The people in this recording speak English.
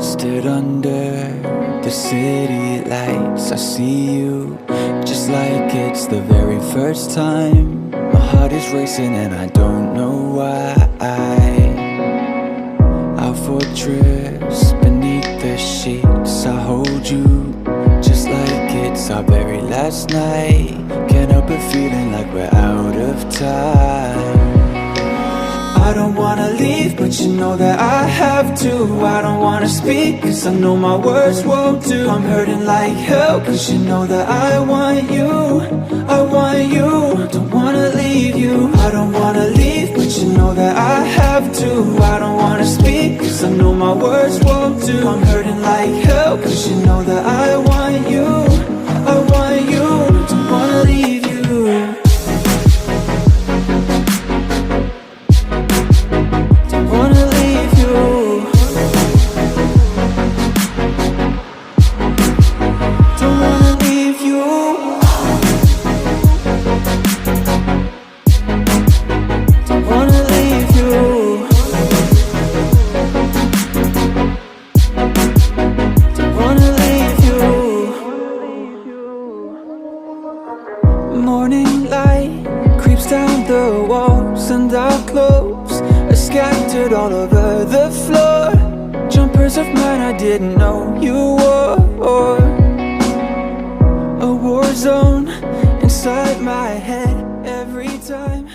Stood under the city lights, I see you just like it's the very first time. My heart is racing and I don't know why. Our fortress beneath the sheets, I hold you just like it's our very last night. Can't help but feeling like we're out of time. I don't wanna leave, but you know that I have to. I don't wanna speak, cause I know my words won't do. I'm hurting like hell, cause you know that I want you. I want you, don't wanna leave you. I don't wanna leave, but you know that I have to. I don't wanna speak, cause I know my words won't do. I'm hurting like hell, cause you know that I want you. I want you, don't wanna leave you. Morning light creeps down the walls, and our clothes are scattered all over the floor. Jumpers of mine I didn't know you wore. A war zone inside my head every time